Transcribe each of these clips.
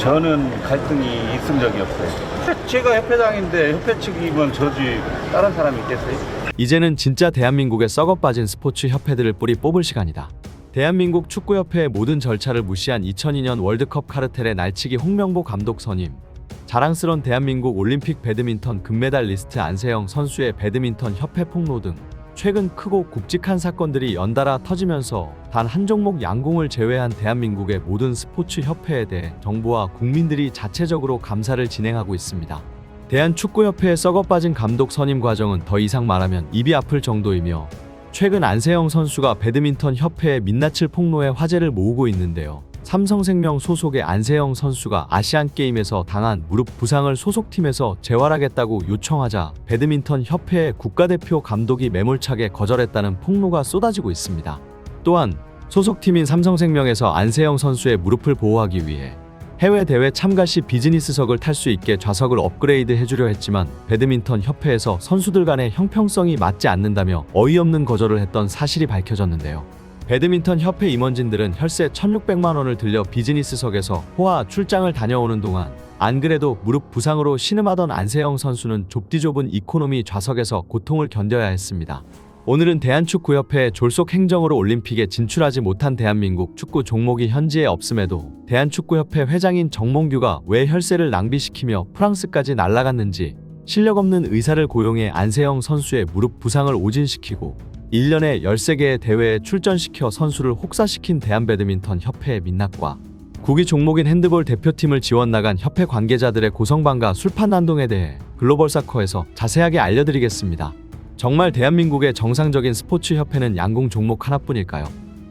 저는 갈등이 있은 적이 없어요. 제가 협회장인데 협회 측이면 저지 다른 사람이 있겠어요? 이제는 진짜 대한민국에 썩어빠진 스포츠 협회들을 뿌리 뽑을 시간이다. 대한민국 축구협회의 모든 절차를 무시한 2002년 월드컵 카르텔의 날치기 홍명보 감독 선임, 자랑스런 대한민국 올림픽 배드민턴 금메달리스트 안세영 선수의 배드민턴 협회 폭로 등 최근 크고 굵직한 사건들이 연달아 터지면서 단 한 종목 양궁을 제외한 대한민국의 모든 스포츠 협회에 대해 정부와 국민들이 자체적으로 감사를 진행하고 있습니다. 대한축구협회에 썩어빠진 감독 선임 과정은 더 이상 말하면 입이 아플 정도이며 최근 안세영 선수가 배드민턴 협회의 민낯을 폭로해 화제를 모으고 있는데요. 삼성생명 소속의 안세영 선수가 아시안게임에서 당한 무릎 부상을 소속팀에서 재활하겠다고 요청하자 배드민턴 협회의 국가대표 감독이 매몰차게 거절했다는 폭로가 쏟아지고 있습니다. 또한 소속팀인 삼성생명에서 안세영 선수의 무릎을 보호하기 위해 해외 대회 참가 시 비즈니스석을 탈 수 있게 좌석을 업그레이드 해주려 했지만 배드민턴 협회에서 선수들 간의 형평성이 맞지 않는다며 어이없는 거절을 했던 사실이 밝혀졌는데요. 배드민턴 협회 임원진들은 혈세 1,600만 원을 들려 비즈니스석에서 호화 출장을 다녀오는 동안 안 그래도 무릎 부상으로 신음하던 안세영 선수는 좁디 좁은 이코노미 좌석에서 고통을 견뎌야 했습니다. 오늘은 대한축구협회의 졸속 행정으로 올림픽에 진출하지 못한 대한민국 축구 종목이 현지에 없음에도 대한축구협회 회장인 정몽규가 왜 혈세를 낭비시키며 프랑스까지 날아갔는지 실력 없는 의사를 고용해 안세영 선수의 무릎 부상을 오진시키고 1년에 13개의 대회에 출전시켜 선수를 혹사시킨 대한배드민턴 협회의 민낯과 구기 종목인 핸드볼 대표팀을 지원 나간 협회 관계자들의 고성방가 술판난동에 대해 글로벌사커에서 자세하게 알려드리겠습니다. 정말 대한민국의 정상적인 스포츠 협회는 양궁 종목 하나뿐일까요?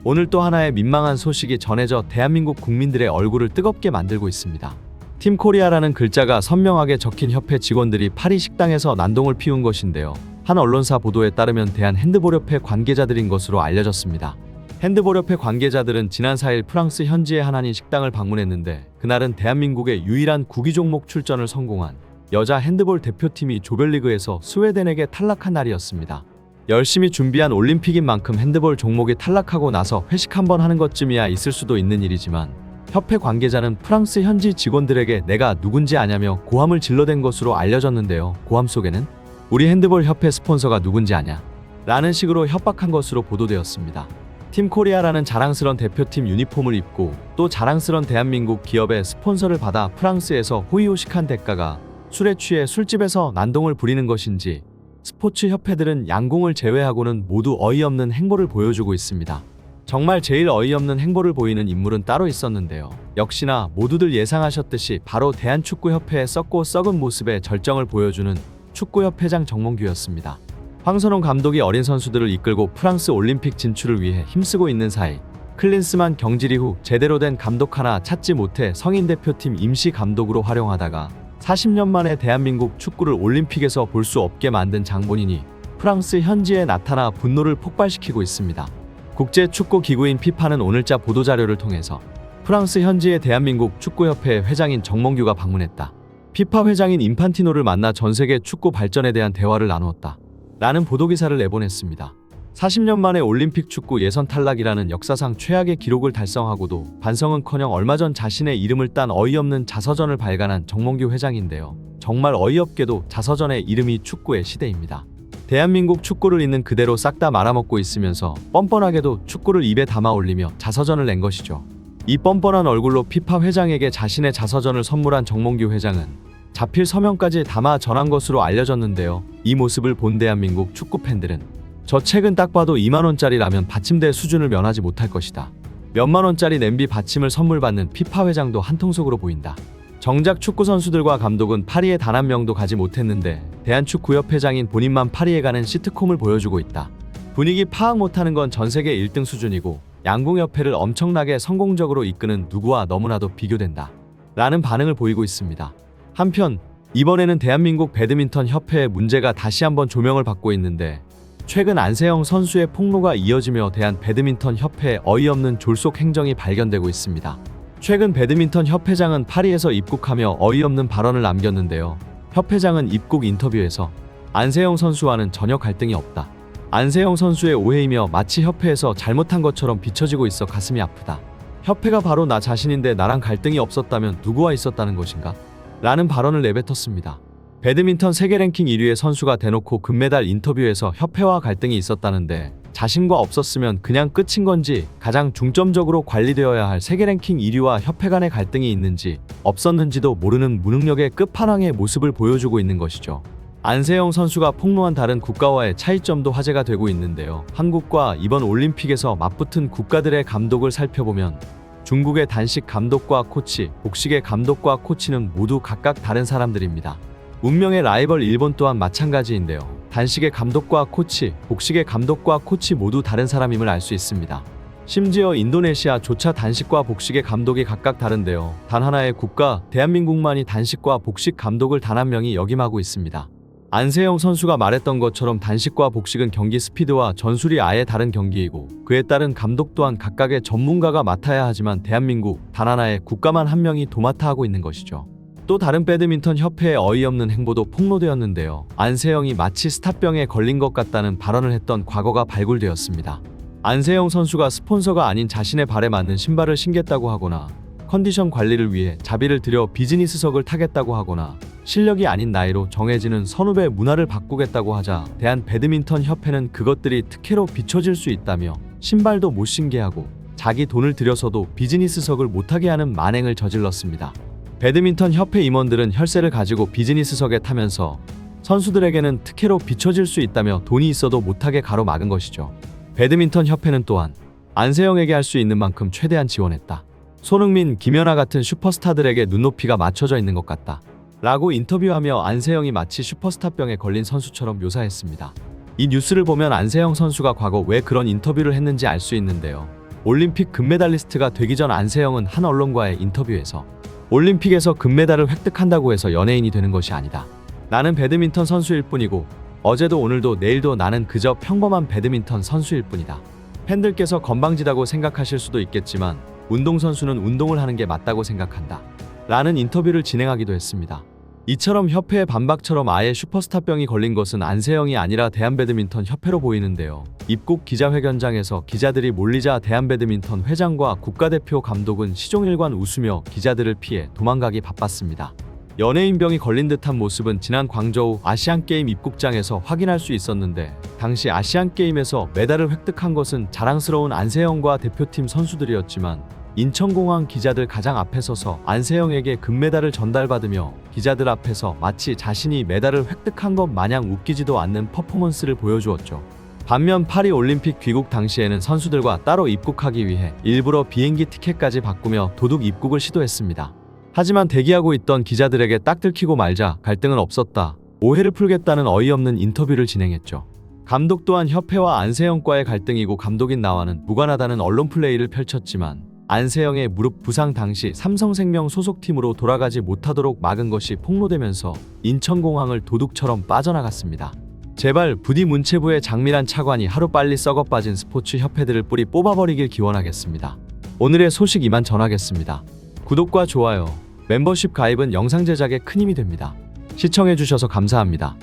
오늘 또 하나의 민망한 소식이 전해져 대한민국 국민들의 얼굴을 뜨겁게 만들고 있습니다. 팀코리아라는 글자가 선명하게 적힌 협회 직원들이 파리 식당에서 난동을 피운 것인데요. 한 언론사 보도에 따르면 대한핸드볼협회 관계자들인 것으로 알려졌습니다. 핸드볼협회 관계자들은 지난 4일 프랑스 현지의 하나니 식당을 방문했는데 그날은 대한민국의 유일한 구기 종목 출전을 성공한 여자 핸드볼 대표팀이 조별리그에서 스웨덴에게 탈락한 날이었습니다. 열심히 준비한 올림픽인 만큼 핸드볼 종목이 탈락하고 나서 회식 한번 하는 것쯤이야 있을 수도 있는 일이지만 협회 관계자는 프랑스 현지 직원들에게 내가 누군지 아냐며 고함을 질러댄 것으로 알려졌는데요. 고함 속에는 우리 핸드볼 협회 스폰서가 누군지 아냐? 라는 식으로 협박한 것으로 보도되었습니다. 팀코리아라는 자랑스런 대표팀 유니폼을 입고 또 자랑스런 대한민국 기업의 스폰서를 받아 프랑스에서 호의호식한 대가가 술에 취해 술집에서 난동을 부리는 것인지 스포츠 협회들은 양궁을 제외하고는 모두 어이없는 행보를 보여주고 있습니다. 정말 제일 어이없는 행보를 보이는 인물은 따로 있었는데요. 역시나 모두들 예상하셨듯이 바로 대한축구협회의 썩고 썩은 모습의 절정을 보여주는 축구협회장 정몽규였습니다. 황선홍 감독이 어린 선수들을 이끌고 프랑스 올림픽 진출을 위해 힘쓰고 있는 사이 클린스만 경질 이후 제대로 된 감독 하나 찾지 못해 성인 대표팀 임시 감독으로 활용하다가 40년 만에 대한민국 축구를 올림픽에서 볼 수 없게 만든 장본인이 프랑스 현지에 나타나 분노를 폭발시키고 있습니다. 국제축구기구인 피파는 오늘자 보도자료를 통해서 프랑스 현지의 대한민국 축구협회 회장인 정몽규가 방문했다. 피파 회장인 인판티노를 만나 전세계 축구 발전에 대한 대화를 나누었다. 라는 보도기사를 내보냈습니다. 40년 만에 올림픽 축구 예선 탈락이라는 역사상 최악의 기록을 달성하고도 반성은커녕 얼마 전 자신의 이름을 딴 어이없는 자서전을 발간한 정몽규 회장인데요. 정말 어이없게도 자서전의 이름이 축구의 시대입니다. 대한민국 축구를 있는 그대로 싹 다 말아먹고 있으면서 뻔뻔하게도 축구를 입에 담아 올리며 자서전을 낸 것이죠. 이 뻔뻔한 얼굴로 피파 회장에게 자신의 자서전을 선물한 정몽규 회장은 자필 서명까지 담아 전한 것으로 알려졌는데요. 이 모습을 본 대한민국 축구 팬들은 저 책은 딱 봐도 2만원짜리 라면 받침대 수준을 면하지 못할 것이다. 몇만원짜리 냄비 받침을 선물 받는 피파 회장도 한통속으로 보인다. 정작 축구 선수들과 감독은 파리에 단 한 명도 가지 못했는데 대한축구협회장인 본인만 파리에 가는 시트콤을 보여주고 있다. 분위기 파악 못하는 건 전세계 1등 수준이고 양궁협회를 엄청나게 성공적으로 이끄는 누구와 너무나도 비교된다. 라는 반응을 보이고 있습니다. 한편 이번에는 대한민국 배드민턴 협회의 문제가 다시 한번 조명을 받고 있는데 최근 안세영 선수의 폭로가 이어지며 대한 배드민턴 협회의 어이없는 졸속 행정이 발견되고 있습니다. 최근 배드민턴 협회장은 파리에서 입국하며 어이없는 발언을 남겼는데요. 협회장은 입국 인터뷰에서 안세영 선수와는 전혀 갈등이 없다. 안세영 선수의 오해이며 마치 협회에서 잘못한 것처럼 비춰지고 있어 가슴이 아프다. 협회가 바로 나 자신인데 나랑 갈등이 없었다면 누구와 있었다는 것인가? 라는 발언을 내뱉었습니다. 배드민턴 세계 랭킹 1위의 선수가 대놓고 금메달 인터뷰에서 협회와 갈등이 있었다는데 자신과 없었으면 그냥 끝인 건지, 가장 중점적으로 관리되어야 할 세계 랭킹 1위와 협회 간의 갈등이 있는지 없었는지도 모르는 무능력의 끝판왕의 모습을 보여주고 있는 것이죠. 안세영 선수가 폭로한 다른 국가와의 차이점도 화제가 되고 있는데요. 한국과 이번 올림픽에서 맞붙은 국가들의 감독을 살펴보면 중국의 단식 감독과 코치, 복식의 감독과 코치는 모두 각각 다른 사람들입니다. 운명의 라이벌 일본 또한 마찬가지인데요. 단식의 감독과 코치, 복식의 감독과 코치 모두 다른 사람임을 알 수 있습니다. 심지어 인도네시아조차 단식과 복식의 감독이 각각 다른데요. 단 하나의 국가, 대한민국만이 단식과 복식 감독을 단 한 명이 역임하고 있습니다. 안세영 선수가 말했던 것처럼 단식과 복식은 경기 스피드와 전술이 아예 다른 경기이고 그에 따른 감독 또한 각각의 전문가가 맡아야 하지만 대한민국 단 하나의 국가만 한 명이 도맡아 하고 있는 것이죠. 또 다른 배드민턴 협회의 어이없는 행보도 폭로되었는데요. 안세영이 마치 스타병에 걸린 것 같다는 발언을 했던 과거가 발굴되었습니다. 안세영 선수가 스폰서가 아닌 자신의 발에 맞는 신발을 신겠다고 하거나 컨디션 관리를 위해 자비를 들여 비즈니스석을 타겠다고 하거나 실력이 아닌 나이로 정해지는 선후배 문화를 바꾸겠다고 하자 대한 배드민턴 협회는 그것들이 특혜로 비춰질 수 있다며 신발도 못 신게 하고 자기 돈을 들여서도 비즈니스석을 못하게 하는 만행을 저질렀습니다. 배드민턴 협회 임원들은 혈세를 가지고 비즈니스석에 타면서 선수들에게는 특혜로 비춰질 수 있다며 돈이 있어도 못하게 가로막은 것이죠. 배드민턴 협회는 또한 안세영에게 할 수 있는 만큼 최대한 지원했다. 손흥민, 김연아 같은 슈퍼스타들에게 눈높이가 맞춰져 있는 것 같다. 라고 인터뷰하며 안세영이 마치 슈퍼스타병에 걸린 선수처럼 묘사했습니다. 이 뉴스를 보면 안세영 선수가 과거 왜 그런 인터뷰를 했는지 알 수 있는데요. 올림픽 금메달리스트가 되기 전 안세영은 한 언론과의 인터뷰에서 올림픽에서 금메달을 획득한다고 해서 연예인이 되는 것이 아니다. 나는 배드민턴 선수일 뿐이고 어제도 오늘도 내일도 나는 그저 평범한 배드민턴 선수일 뿐이다. 팬들께서 건방지다고 생각하실 수도 있겠지만 운동선수는 운동을 하는 게 맞다고 생각한다. 라는 인터뷰를 진행하기도 했습니다. 이처럼 협회의 반박처럼 아예 슈퍼스타병이 걸린 것은 안세영이 아니라 대한배드민턴 협회로 보이는데요. 입국 기자회견장에서 기자들이 몰리자 대한배드민턴 회장과 국가대표 감독은 시종일관 웃으며 기자들을 피해 도망가기 바빴습니다. 연예인병이 걸린 듯한 모습은 지난 광저우 아시안게임 입국장에서 확인할 수 있었는데 당시 아시안게임에서 메달을 획득한 것은 자랑스러운 안세영과 대표팀 선수들이었지만 인천공항 기자들 가장 앞에 서서 안세영에게 금메달을 전달받으며 기자들 앞에서 마치 자신이 메달을 획득한 것 마냥 웃기지도 않는 퍼포먼스를 보여주었죠. 반면 파리 올림픽 귀국 당시에는 선수들과 따로 입국하기 위해 일부러 비행기 티켓까지 바꾸며 도둑 입국을 시도했습니다. 하지만 대기하고 있던 기자들에게 딱 들키고 말자 갈등은 없었다. 오해를 풀겠다는 어이없는 인터뷰를 진행했죠. 감독 또한 협회와 안세영과의 갈등이고 감독인 나와는 무관하다는 언론 플레이를 펼쳤지만 안세영의 무릎 부상 당시 삼성생명 소속팀으로 돌아가지 못하도록 막은 것이 폭로되면서 인천공항을 도둑처럼 빠져나갔습니다. 제발 부디 문체부의 장밀한 차관이 하루빨리 썩어 빠진 스포츠 협회들을 뿌리 뽑아버리길 기원하겠습니다. 오늘의 소식 이만 전하겠습니다. 구독과 좋아요, 멤버십 가입은 영상 제작에 큰 힘이 됩니다. 시청해주셔서 감사합니다.